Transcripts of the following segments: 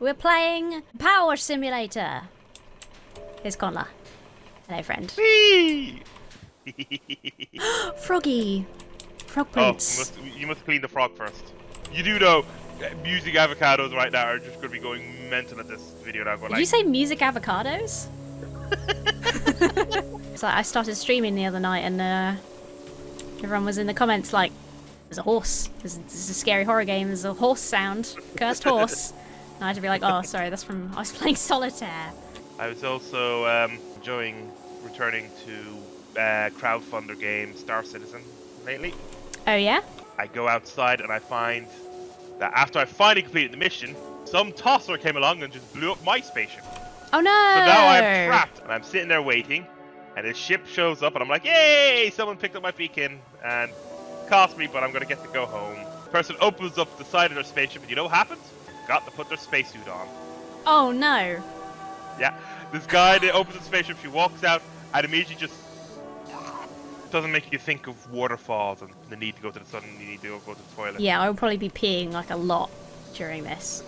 We're playing Power Simulator. Here's Connla. Hello, friend. Whee! Froggy. Frog Oh, Prince. you must clean the frog first. You do know, music avocados right now are just going to be going mental at this video now. Did you say music avocados? So I started streaming the other night and everyone was in the comments like, there's a horse. This is a scary horror game. There's a horse sound. Cursed horse. And I had to be like, oh, sorry, that's from... I was playing Solitaire. I was also enjoying returning to crowdfunder game Star Citizen lately. Oh, yeah? I go outside and I find that after I finally completed the mission, some tosser came along and just blew up my spaceship. Oh, no! So now I'm trapped and I'm sitting there waiting, and his ship shows up and I'm like, yay! Someone picked up my beacon and cost me, but I'm going to get to go home. The person opens up the side of their spaceship and you know what happens? Got to put their spacesuit on. Oh, no. Yeah, this guy that opens the spaceship, she walks out and immediately just doesn't make you think of waterfalls and the need to go to the sun and the need to go to the toilet. Yeah, I will probably be peeing like a lot during this.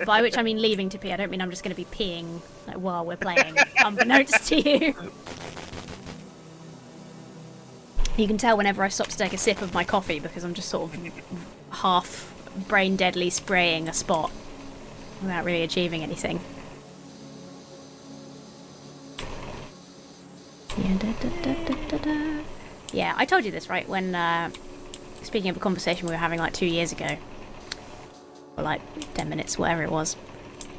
By which I mean leaving to pee. I don't mean I'm just going to be peeing like, while we're playing, unbeknownst to you. You can tell whenever I stop to take a sip of my coffee because I'm just sort of half brain deadly spraying a spot without really achieving anything. Yeah, I told you this, right? When, speaking of a conversation we were having like 2 years ago, or like 10 minutes, whatever it was,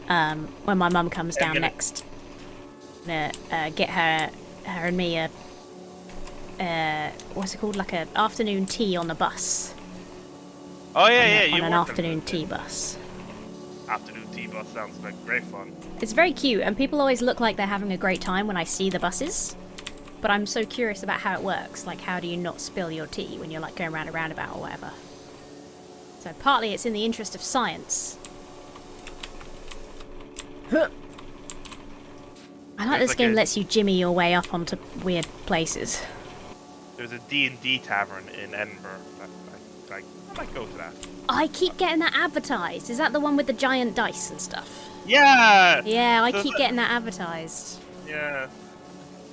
when my mum comes down next, get her and me what's it called? Like an afternoon tea on the bus. Oh yeah, On an afternoon tea bus. Afternoon tea bus sounds like great fun. It's very cute, and people always look like they're having a great time when I see the buses. But I'm so curious about how it works. Like, how do you not spill your tea when you're like going around a roundabout or whatever? So partly it's in the interest of science. I like this game lets you jimmy your way up onto weird places. There's a D&D tavern in Edinburgh. I might go to that. I keep getting that advertised. Is that the one with the giant dice and stuff? Yeah! Yeah, I keep getting that advertised. Yeah.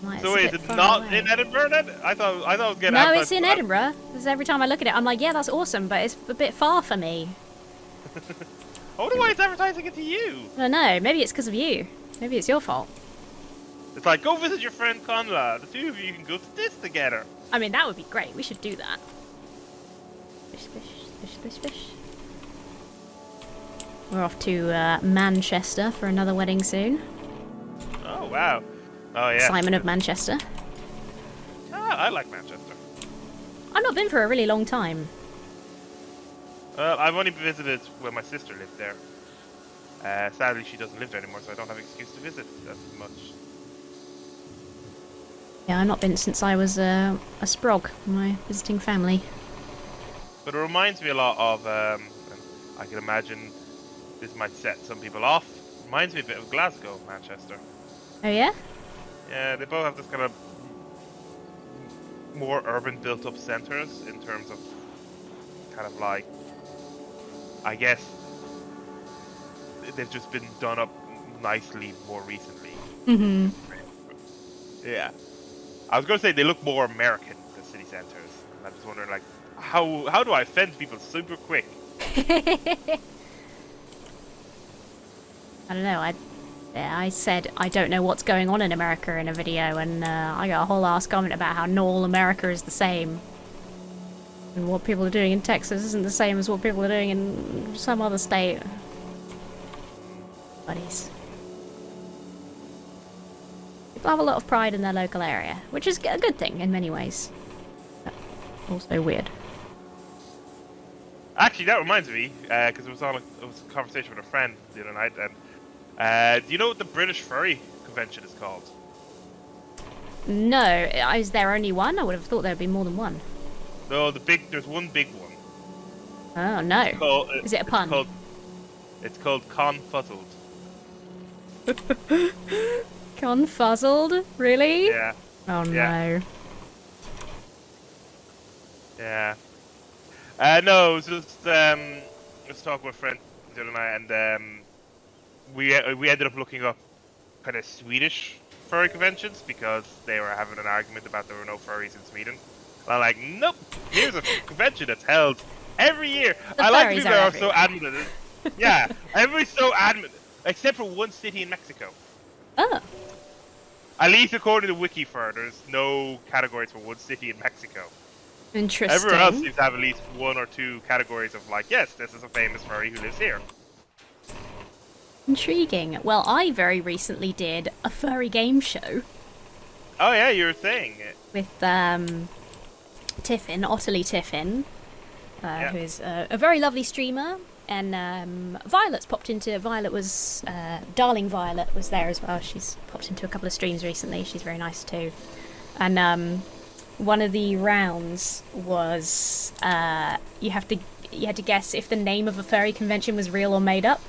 Right, So wait, is it not in Edinburgh then? I thought it was getting No, it's in Edinburgh. Because every time I look at it, I'm like, yeah, that's awesome, but it's a bit far for me. I wonder why it's advertising it to you. I don't know. Maybe it's because of you. Maybe it's your fault. It's like, go visit your friend Connla. The two of you can go to this together. I mean, that would be great. We should do that. Fish, fish, fish, fish, fish. We're off to Manchester for another wedding soon. Oh, wow. Oh, yeah. Simon of Manchester. Ah, I like Manchester. I've not been for a really long time. I've only visited when my sister lived there. Sadly, she doesn't live there anymore, so I don't have an excuse to visit as much. Yeah, I've not been since I was a sprog, my visiting family. But it reminds me a lot of, and I can imagine this might set some people off. Reminds me a bit of Glasgow, Manchester. Oh yeah? Yeah, they both have this kind of more urban built-up centres in terms of kind of like, I guess they've just been done up nicely more recently. Mm-hmm. Yeah. I was going to say they look more American, the city centres. And I'm just wondering, like, how do I offend people super quick? I don't know, I said I don't know what's going on in America in a video, and I got a whole ass comment about how not all America is the same. And what people are doing in Texas isn't the same as what people are doing in some other state. Buddies. People have a lot of pride in their local area, which is a good thing in many ways. But also weird. Actually, that reminds me, because it was a conversation with a friend the other night, and do you know what the British Furry Convention is called? No, is there only one? I would have thought there would be more than one. No, there's one big one. Oh no! Is it a pun? It's called Confuzzled. Confuzzled? Really? Yeah. Oh Yeah. no. Yeah. No, it was just talking with a friend the other night, and we ended up looking up kind of Swedish furry conventions because they were having an argument about there were no furries in Sweden. And I'm like, nope, here's a convention that's held every year. I like people that are so adamant. Yeah, everybody's so adamant, except for one city in Mexico. Oh. At least according to WikiFur, there's no categories for one city in Mexico. Interesting. Everyone else seems to have at least 1 or 2 categories of like, yes, this is a famous furry who lives here. Intriguing. Well, I very recently did a furry game show. Oh yeah, you were saying it. With Tiffin, Ottilie Tiffin, Yeah. who's a very lovely streamer. And Violet was, Darling Violet was there as well. She's popped into a couple of streams recently. She's very nice too. And one of the rounds was you had to guess if the name of a furry convention was real or made up.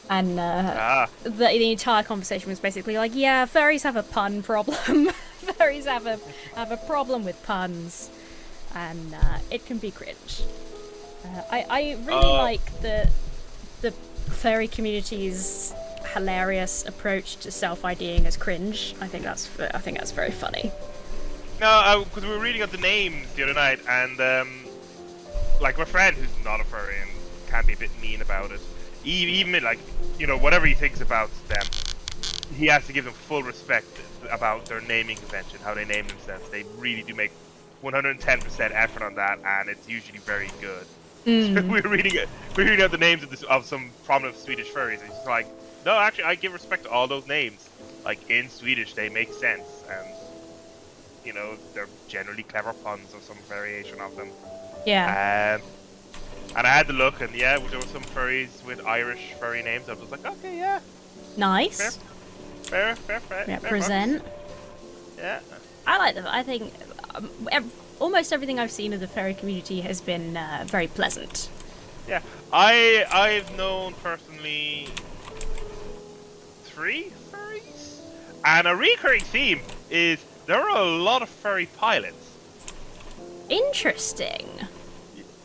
And the entire conversation was basically like, yeah, furries have a pun problem. Furries have a problem with puns, and it can be cringe. I really like the furry community's hilarious approach to self-IDing as cringe. I think that's very funny. No, because we were reading out the names the other night, and like my friend who's not a furry and can be a bit mean about it. Even like, you know, whatever he thinks about them, he has to give them full respect about their naming convention, how they name themselves. They really do make 110% effort on that, and it's usually very good. We're reading out the names of some prominent Swedish furries, and it's just like, no, actually, I give respect to all those names. Like, in Swedish, they make sense, and, you know, they're generally clever puns or some variation of them. Yeah. And I had to look, and yeah, there were some furries with Irish furry names. I was like, okay, yeah. Nice. Fair. Represent. Yeah. I like them. I think almost everything I've seen of the furry community has been very pleasant. Yeah. I've known personally 3 furries, and a recurring theme is there are a lot of furry pilots. Interesting.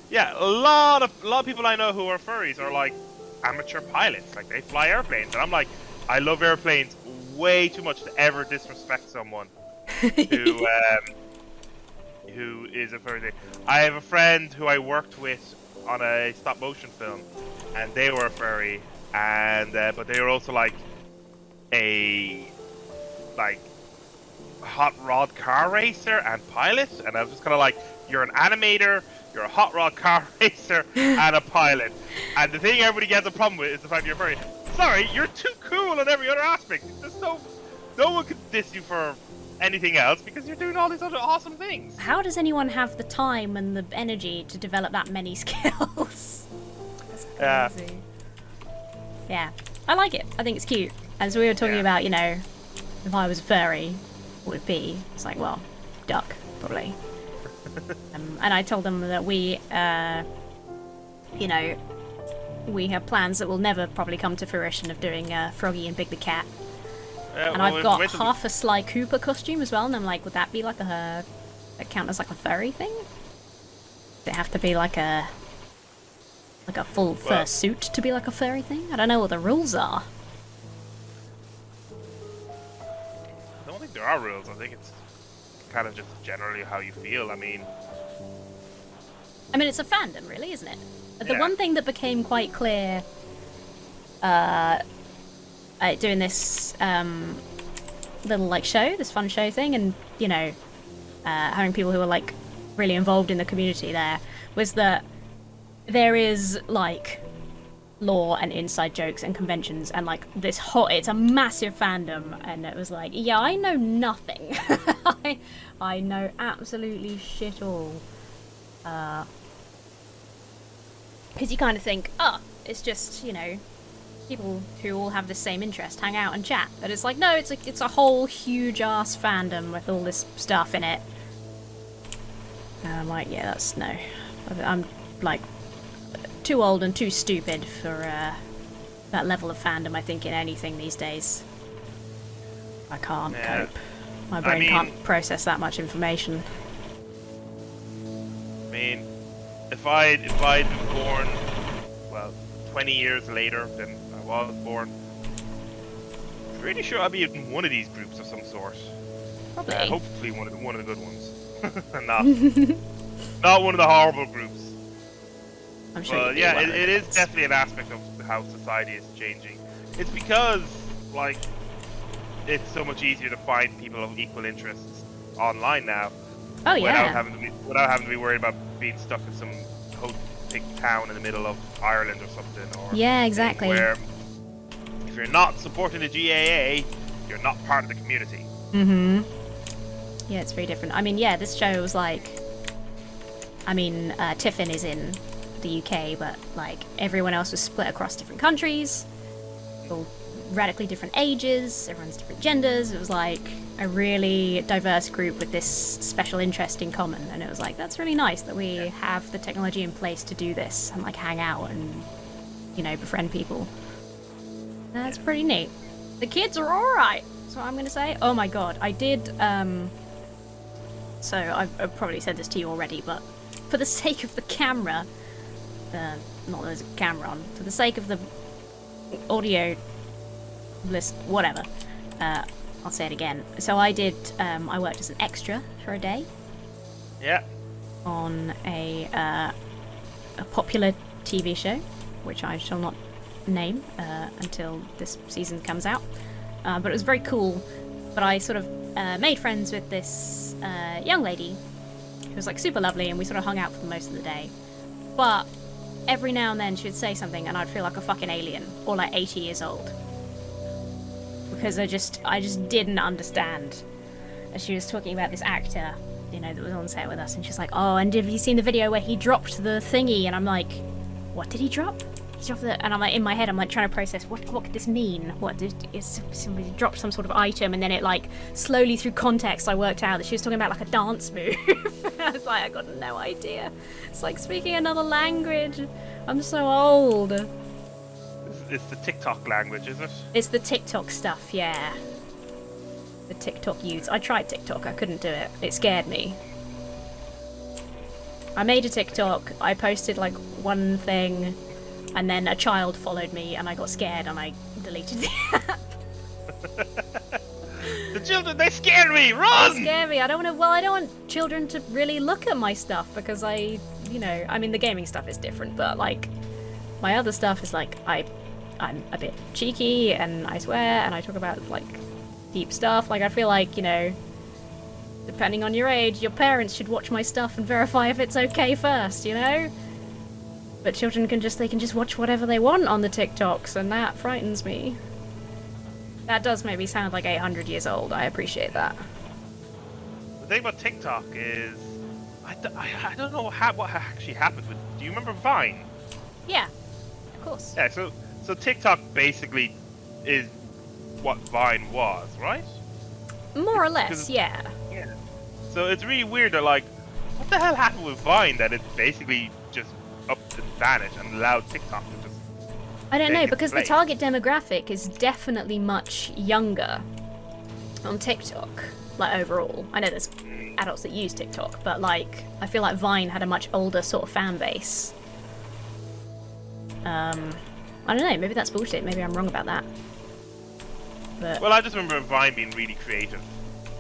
Yeah, a lot of people I know who are furries are like amateur pilots. Like, they fly airplanes, and I'm like, I love airplanes way too much to ever disrespect someone who is a furry. I have a friend who I worked with on a stop motion film, and they were a furry, and but they were also like a hot rod car racer and pilot, and I was just kind of like, you're an animator, you're a hot rod car racer, and a pilot. And the thing everybody gets a problem with is the fact you're furry. Sorry, you're too cool on every other aspect. There's no one could diss you for anything else because you're doing all these other awesome things. How does anyone have the time and the energy to develop that many skills? That's crazy. Yeah, I like it. I think it's cute. As we were talking about, you know, if I was a furry, what would it be? It's like, well, duck, probably. And I told them that we, you know, we have plans that will never probably come to fruition of doing Froggy and Big the Cat. And I've got half a Sly Cooper costume as well, and I'm like, would that be like that count as like a furry thing? Does it have to be like a full fur suit to be like a furry thing? I don't know what the rules are. I don't think there are rules. I think it's kind of just generally how you feel. I mean, it's a fandom, really, isn't it? The one thing that became quite clear doing this little like show, this fun show thing, and you know, having people who are like really involved in the community there, was that there is like lore and inside jokes and conventions and like this it's a massive fandom, and it was like, yeah, I know nothing. I know absolutely shit all. Because you kind of think, it's just, you know, people who all have the same interest hang out and chat. But it's like, no, it's a whole huge ass fandom with all this stuff in it. And I'm like, yeah, no. I'm like too old and too stupid for that level of fandom, I think, in anything these days. I can't cope. My brain can't process that much information. I mean, if I'd been born, well, 20 years later than I was born. Pretty sure I'll be in one of these groups of some sort. Probably. Hopefully one of the good ones. And not one of the horrible groups. I'm sure. But yeah, it is definitely an aspect of how society is changing. It's because, like, it's so much easier to find people of equal interests online now. Oh yeah. Without having to be worried about being stuck in some big town in the middle of Ireland or something. Or yeah, exactly. Where if you're not supporting the GAA, you're not part of the community. Mm-hmm. Yeah, it's very different. I mean, yeah, this show was like... I mean, Tiffin is in the UK, but, like, everyone else was split across different countries. All radically different ages, everyone's different genders. It was, like, a really diverse group with this special interest in common. And it was like, that's really nice that we have the technology in place to do this and, like, hang out and, you know, befriend people. That's pretty neat. The kids are alright, that's what I'm going to say. Oh my god, I did, so I've probably said this to you already, but for the sake of the camera, not that there's a camera on, for the sake of the audio list, whatever, I'll say it again. So I did, I worked as an extra for a day. Yeah. On a popular TV show, which I shall not name until this season comes out. But it was very cool. But I sort of made friends with this young lady who was like super lovely, and we sort of hung out for most of the day. But every now and then she'd say something and I'd feel like a fucking alien, or like 80 years old. Because I just didn't understand. And she was talking about this actor, you know, that was on set with us, and she's like, oh, and have you seen the video where he dropped the thingy? And I'm like, what did he drop? And I'm like, in my head, I'm like trying to process what could this mean? What did somebody dropped some sort of item, and then it like slowly through context I worked out that she was talking about like a dance move. I was like, I got no idea. It's like speaking another language. I'm so old. It's the TikTok language, isn't it? It's the TikTok stuff, yeah. The TikTok youths. I tried TikTok, I couldn't do it. It scared me. I made a TikTok, I posted like one thing, and then a child followed me, and I got scared, and I deleted the app. The children, they scare me! Run! They scare me. I don't want children to really look at my stuff, because I mean, the gaming stuff is different, but like, my other stuff is like, I'm a bit cheeky, and I swear, and I talk about like deep stuff. Like, I feel like, you know, depending on your age, your parents should watch my stuff and verify if it's okay first, you know? But children can just watch whatever they want on the TikToks, and that frightens me. That does make me sound like 800 years old. I appreciate that. The thing about TikTok is, I don't know what actually happened with. Do you remember Vine? Yeah, of course. Yeah, so TikTok basically is what Vine was, right? More or less, yeah. Yeah. So it's really weird that, like, what the hell happened with Vine that it basically just up and vanished and allowed TikTok to just... I don't know, because the target demographic is definitely much younger on TikTok, like, overall. I know there's adults that use TikTok, but, like, I feel like Vine had a much older sort of fan base. I don't know, maybe that's bullshit, maybe I'm wrong about that. But well, I just remember Vine being really creative.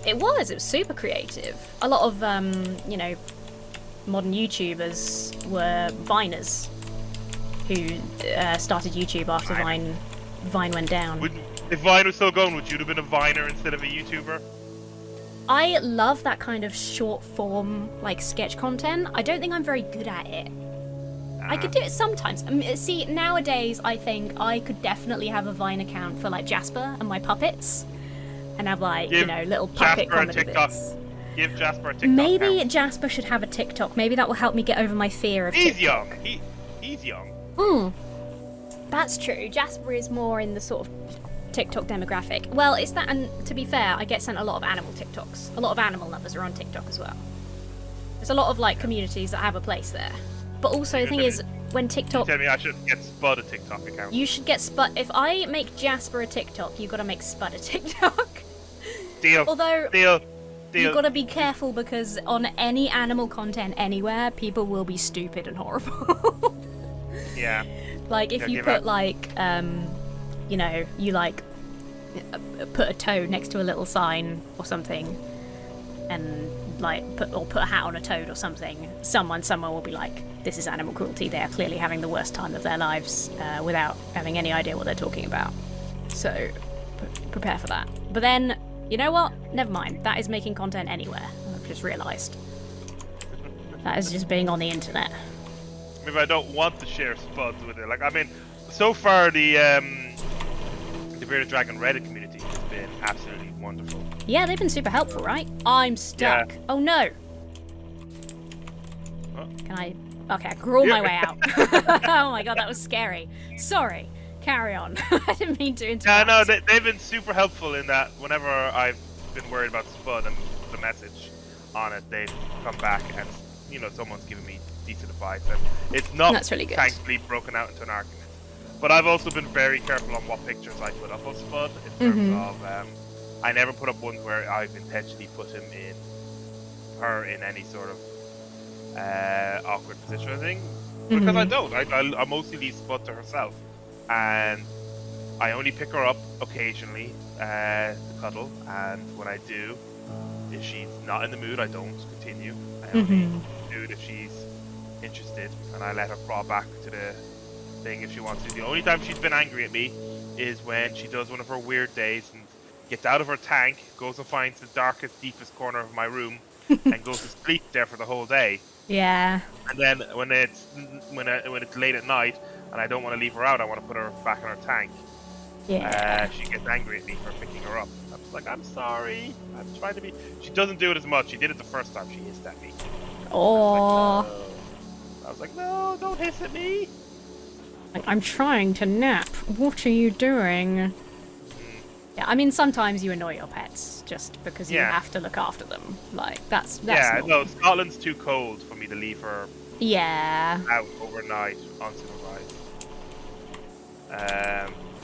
It was super creative. A lot of, you know, modern YouTubers were Viners who started YouTube after Vine went down. If Vine was still going, would you have been a Viner instead of a YouTuber? I love that kind of short form, like, sketch content. I don't think I'm very good at it. I could do it sometimes. See, nowadays, I think I could definitely have a Vine account for, like, Jasper and my puppets. And have, like, you know, little puppet comedy bits. Give Jasper a TikTok Maybe account. Jasper should have a TikTok. Maybe that will help me get over my fear of He's TikTok. young. He's young. That's true. Jasper is more in the sort of TikTok demographic. Well, it's that, and to be fair, I get sent a lot of animal TikToks. A lot of animal lovers are on TikTok as well. There's a lot of, like, communities that have a place there. But also, the thing is, when TikTok... You tell me I should get Spud a TikTok account. You should get Spud... If I make Jasper a TikTok, you gotta make Spud a TikTok. Deal. Although... Deal. You gotta be careful, because on any animal content anywhere, people will be stupid and horrible. Yeah. Like, if you put, like, you know, you, like, put a toad next to a little sign or something, and, like, put a hat on a toad or something, someone somewhere will be like, this is animal cruelty, they are clearly having the worst time of their lives, without having any idea what they're talking about. So, prepare for that. But then, you know what? Never mind. That is making content anywhere. I've just realised. That is just being on the internet. Maybe I don't want to share spuds with it. Like, I mean, so far the Bearded Dragon Reddit community has been absolutely wonderful. Yeah, they've been super helpful, right? I'm stuck. Yeah. Oh no. What? Can I? Okay, I crawl my way out. Oh my god, that was scary. Sorry. Carry on. I didn't mean to interrupt. Yeah, no, they've been super helpful in that whenever I've been worried about Spud and the message on it, they've come back and, you know, someone's given me decent advice. And it's not, that's really good, thankfully, broken out into an argument. But I've also been very careful on what pictures I put up of Spud in terms of, I never put up ones where I've intentionally put her in any sort of awkward position or anything. Because I don't. I mostly leave Spud to herself. And I only pick her up occasionally to cuddle, and when I do, if she's not in the mood, I don't continue. I only do it if she's interested, and I let her crawl back to the thing if she wants to. The only time she's been angry at me is when she does one of her weird days and gets out of her tank, goes and finds the darkest, deepest corner of my room, and goes to sleep there for the whole day. Yeah. And then when it's late at night, and I don't want to leave her out, I want to put her back in her tank. Yeah. She gets angry at me for picking her up. I'm just like, I'm sorry. I'm trying to be... She doesn't do it as much. She did it the first time she hissed at me. Oh. I was like, no, don't hiss at me. Like, I'm trying to nap. What are you doing? Yeah, I mean, sometimes you annoy your pets just because you have to look after them. Like, that's yeah, normal. No, Scotland's too cold for me to leave her out overnight unsupervised.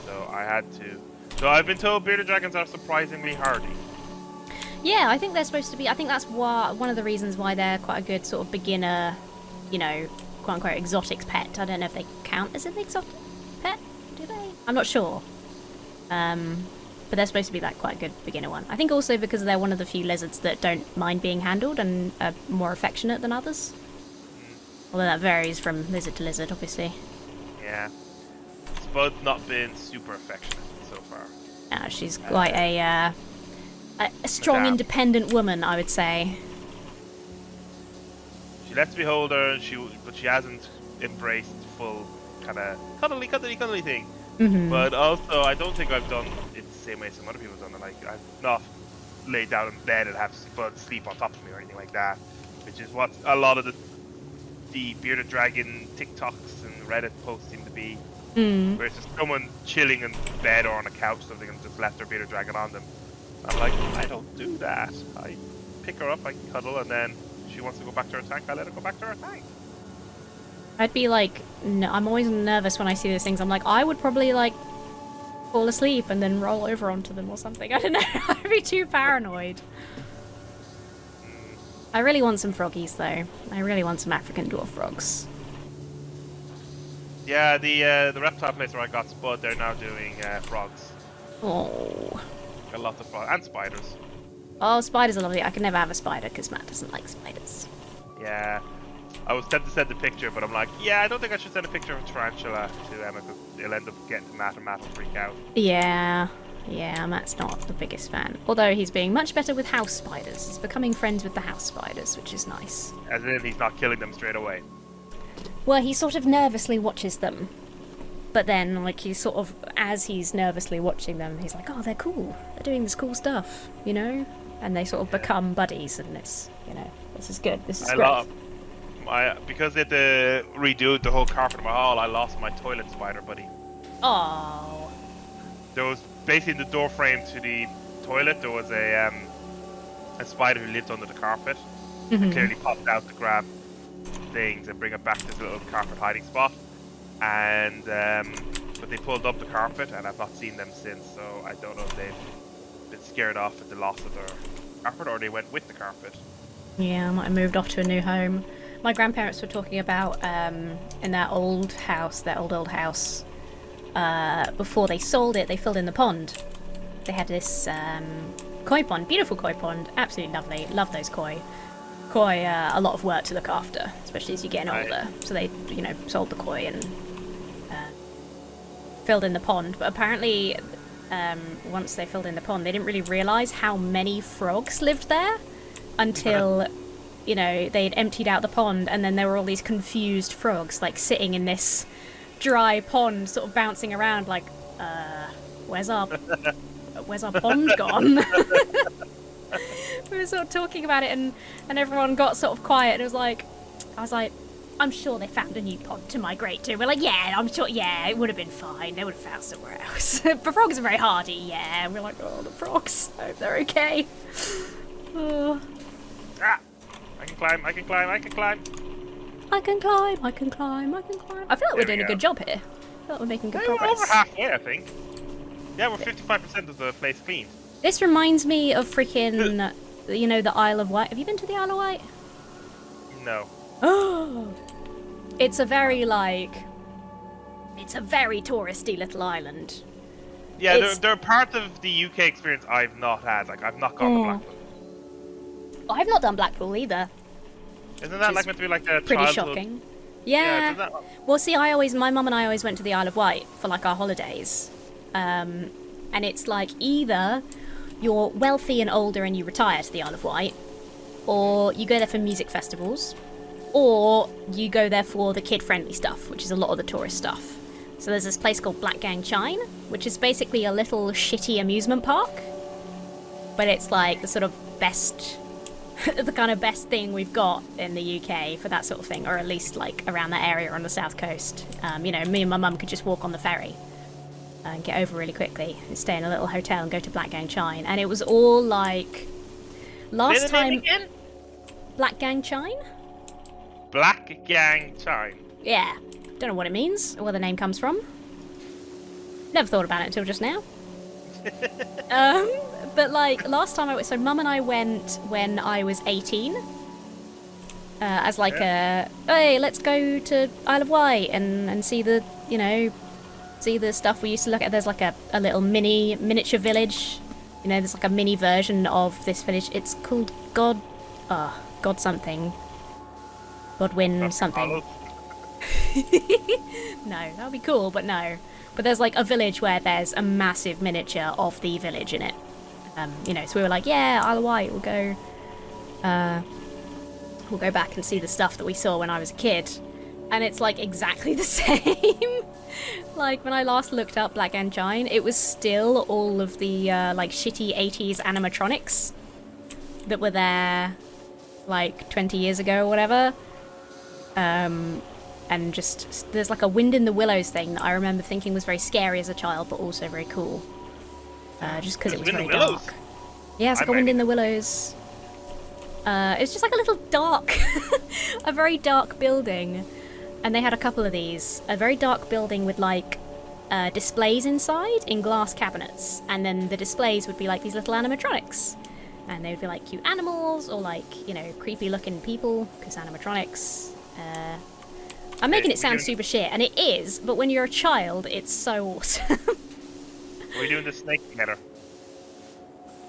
So I had to. So I've been told bearded dragons are surprisingly hardy. Yeah, I think they're supposed to be. I think that's one of the reasons why they're quite a good sort of beginner, you know, quote unquote exotic pet. I don't know if they count as an exotic pet, do they? I'm not sure. But they're supposed to be like quite a good beginner one. I think also because they're one of the few lizards that don't mind being handled and are more affectionate than others. Although that varies from lizard to lizard, obviously. Yeah. Spud's not been super affectionate so far. No, she's quite a strong, independent woman, I would say. She lets me hold her, but she hasn't embraced full kind of cuddly thing. But also, I don't think I've done it the same way some other people have done it. Like, I've not laid down in bed and have Spud sleep on top of me or anything like that, which is what a lot of the bearded dragon TikToks and Reddit posts seem to be. Where it's just someone chilling in bed or on a couch or something and just left their bearded dragon on them. I'm like, I don't do that. I pick her up, I cuddle, and then if she wants to go back to her tank, I let her go back to her tank. I'd be like, I'm always nervous when I see those things. I'm like, I would probably like fall asleep and then roll over onto them or something. I don't know. I'd be too paranoid. I really want some froggies though. I really want some African dwarf frogs. Yeah, the reptile place where I got Spud, they're now doing frogs. Oh. Got lots of frogs and spiders. Oh, spiders are lovely. I could never have a spider because Matt doesn't like spiders. Yeah. I was tempted to send a picture, but I'm like, yeah, I don't think I should send a picture of a tarantula to Emma because it'll end up getting to Matt and Matt will freak out. Yeah, Matt's not the biggest fan. Although he's being much better with house spiders. He's becoming friends with the house spiders, which is nice. As in, he's not killing them straight away. Well, he sort of nervously watches them. But then, like, he's sort of, as he's nervously watching them, he's like, oh, they're cool. They're doing this cool stuff, you know? And they sort of become buddies, and it's, you know, this is good. This is great. Because they had to redo the whole carpet in my hall, I lost my toilet spider buddy. Oh. There was basically in the door frame to the toilet. There was a spider who lived under the carpet. And clearly popped out to grab things and bring it back to this little carpet hiding spot. And but they pulled up the carpet, and I've not seen them since. So I don't know if they've been scared off at the loss of their carpet, or they went with the carpet. Yeah, I might have moved off to a new home. My grandparents were talking about in their old house, before they sold it, they filled in the pond. They had this koi pond, beautiful koi pond, absolutely lovely. Love those koi. Koi, a lot of work to look after, especially as you're getting older. So they, sold the koi and filled in the pond. But apparently, once they filled in the pond, they didn't really realise how many frogs lived there until, they'd emptied out the pond, and then there were all these confused frogs, like, sitting in this dry pond, sort of bouncing around, like, where's our pond gone? We were sort of talking about it, and everyone got sort of quiet, and I was like, I'm sure they found a new pond to migrate to. We're like, yeah, I'm sure, yeah, it would have been fine. They would have found somewhere else. But frogs are very hardy, yeah. And we're like, oh, the frogs. I hope they're okay. Oh. Ah! I can climb. I can climb. I feel like we're doing a good job here. I feel like we're making good progress. We're over halfway, I think. Yeah, we're 55% of the place cleaned. This reminds me of freaking, the Isle of Wight. Have you been to the Isle of Wight? No. Oh! It's a very, touristy little island. Yeah, they're part of the UK experience I've not had. Like, I've not gone to Blackpool. I've not done Blackpool either. Isn't that meant to be like a pretty childhood? Shocking. Yeah. Well, see, my mum and I always went to the Isle of Wight for our holidays, and it's either you're wealthy and older and you retire to the Isle of Wight, or you go there for music festivals, or you go there for the kid-friendly stuff, which is a lot of the tourist stuff. So there's this place called Blackgang Chine, which is basically a little shitty amusement park, but it's the sort of best. The kind of best thing we've got in the UK for that sort of thing, or at least around that area on the south coast. Me and my mum could just walk on the ferry and get over really quickly and stay in a little hotel and go to Blackgang Chine. And it was all last time. Blackgang Chine? Blackgang Chine. Yeah. Don't know what it means or where the name comes from. Never thought about it until just now. But last time so Mum and I went when I was 18, as hey, let's go to Isle of Wight and see the see the stuff we used to look at. There's a little miniature village, there's a mini version of this village. It's called God something, Godwin something. No, that would be cool, but no. But there's a village where there's a massive miniature of the village in it. So we were like, yeah, Isle of Wight, we'll go back and see the stuff that we saw when I was a kid. And it's exactly the same. When I last looked up Blackgang Chine, it was still all of the shitty 80s animatronics that were there 20 years ago or whatever. And just there's a Wind in the Willows thing that I remember thinking was very scary as a child, but also very cool. Just because it was very dark. Yeah, it's a Wind in the Willows. It's just a little dark, a very dark building, and they had a couple of these. A very dark building with displays inside in glass cabinets, and then the displays would be these little animatronics, and they would be cute animals or creepy looking people because animatronics. I'm making it sound super shit, and it is, but when you're a child, it's so awesome. We're doing the snake together.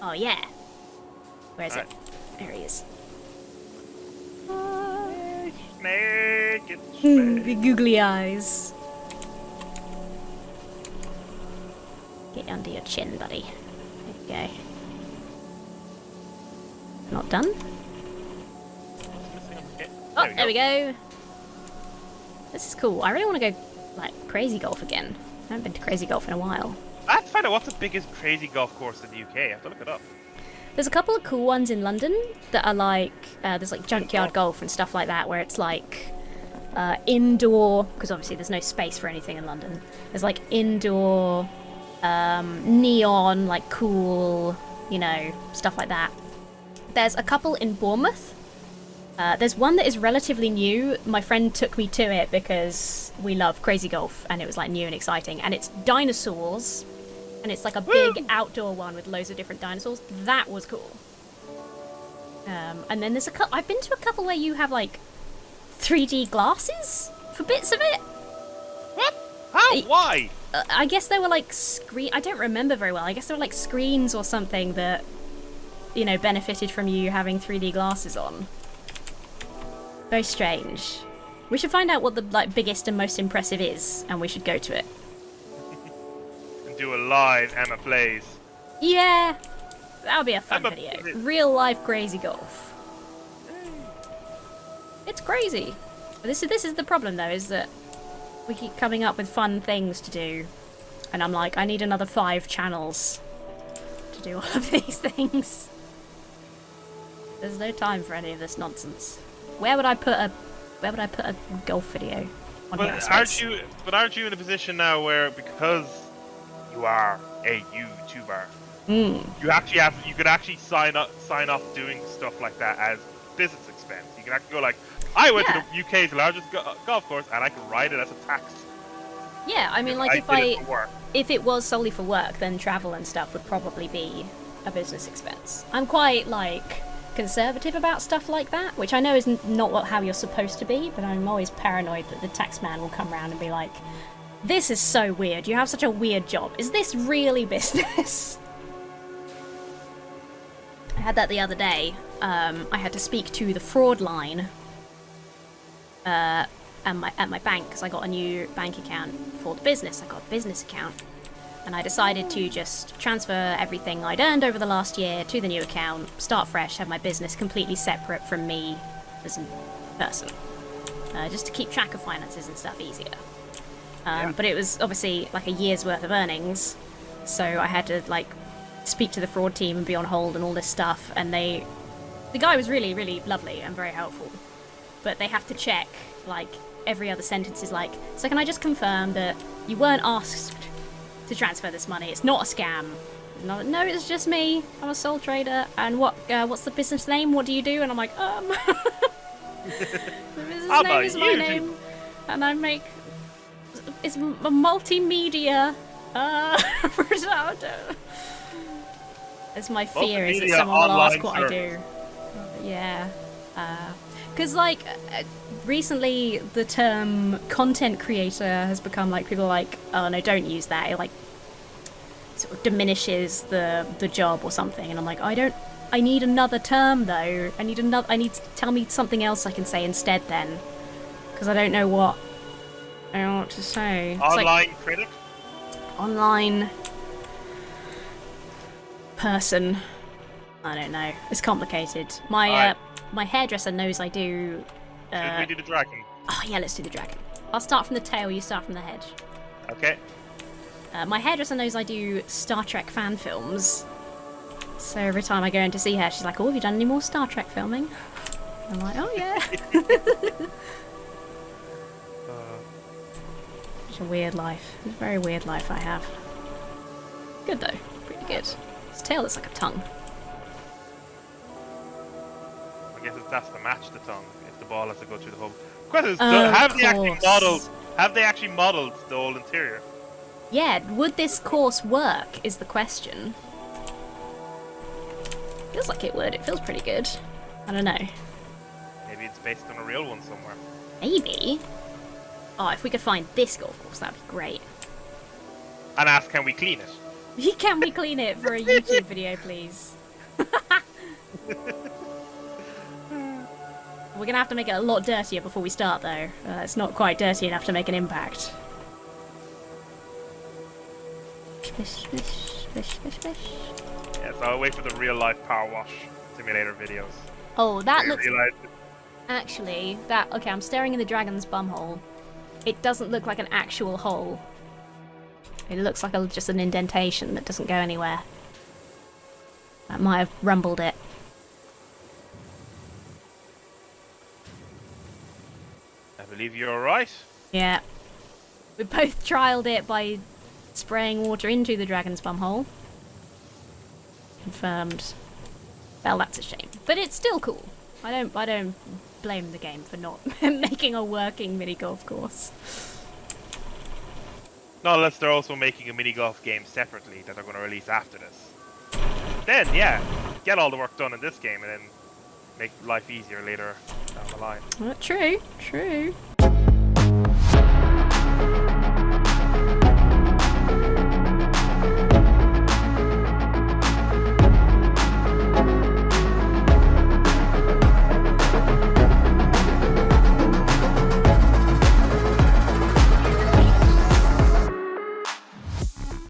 Oh, yeah. Where is it? There he is. Snake. The googly eyes. Get under your chin, buddy. There you go. Not done? Oh, there we go. This is cool. I really want to go, Crazy Golf again. I haven't been to Crazy Golf in a while. I have to find out what's the biggest crazy golf course in the UK. I have to look it up. There's a couple of cool ones in London that are there's Junkyard Golf and stuff like that, where it's indoor, because obviously there's no space for anything in London. There's indoor, neon, cool, stuff like that. There's a couple in Bournemouth. There's one that is relatively new. My friend took me to it because we love Crazy Golf and it was new and exciting. And it's dinosaurs. And it's a big outdoor one with loads of different dinosaurs. That was cool. And then there's I've been to a couple where you have 3D glasses for bits of it. What? How? Why? I guess they were like I don't remember very well. I guess they were like screens or something that, you know, benefited from you having 3D glasses on. Very strange. We should find out what the like biggest and most impressive is, and we should go to it. And do a live Emma plays. Yeah, that would be a fun video. Real life crazy golf. It's crazy. This is the problem though, is that we keep coming up with fun things to do, and I'm like, I need another 5 channels to do all of these things. There's no time for any of this nonsense. Where would I put a golf video on here? Aren't you in a position now where, because you are a YouTuber, you could actually sign off doing stuff like that as business expense. You can actually go like, I went to the UK's largest golf course and I can ride it as a tax. Yeah, I mean, like if it was solely for work, then travel and stuff would probably be a business expense. I'm quite like conservative about stuff like that, which I know is not how you're supposed to be, but I'm always paranoid that the tax man will come around and be like, this is so weird, you have such a weird job, is this really business? I had that the other day. I had to speak to the fraud line at my bank, because I got a new bank account for the business. I got a business account, and I decided to just transfer everything I'd earned over the last year to the new account, start fresh, have my business completely separate from me as a person, just to keep track of finances and stuff easier. But it was obviously like a year's worth of earnings, so I had to like speak to the fraud team and be on hold and all this stuff, and the guy was really, really lovely and very helpful, but they have to check like every other sentence is like, so can I just confirm that you weren't asked to transfer this money, it's not a scam? No, it's just me, I'm a sole trader, and what's the business name, what do you do? And I'm like, the business name is my name, and I make, it's a multimedia it's my fear is that someone will ask what I do. Yeah. Because, like, recently the term content creator has become, like, people are like, oh, no, don't use that. It, like, sort of diminishes the job or something. And I'm like, I need another term, though. I need to tell me something else I can say instead, then. Because I don't know what to say. Online critic? Online person. I don't know. It's complicated. My hairdresser knows I do. Should we do the dragon? Oh yeah, let's do the dragon. I'll start from the tail. You start from the head. Okay. My hairdresser knows I do Star Trek fan films. So every time I go in to see her, she's like, "Oh, have you done any more Star Trek filming?" I'm like, "Oh yeah." It's a weird life. It's a very weird life I have. Good though. Pretty good. His tail looks like a tongue. I guess that's to match the tongue if the ball has to go through the hole. The question is, have they actually modelled the whole interior? Yeah, would this course work is the question. Feels like it would. It feels pretty good. I don't know. Maybe it's based on a real one somewhere. Maybe. Oh, if we could find this golf course, that'd be great. And ask, can we clean it? Can we clean it for a YouTube video, please? We're gonna have to make it a lot dirtier before we start, though. It's not quite dirty enough to make an impact. Yeah, so I'll wait for the real life power wash simulator videos. Oh, that looks... Actually, okay, I'm staring in the dragon's bumhole. It doesn't look like an actual hole. It looks like just an indentation that doesn't go anywhere. That might have rumbled it. I believe you're right. Yeah. We both trialed it by spraying water into the dragon's bumhole. Confirmed. Well, that's a shame. But it's still cool. I don't blame the game for not making a working mini golf course. Not unless they're also making a mini golf game separately that they're going to release after this. Then, yeah, get all the work done in this game and then make life easier later down the line. True, true.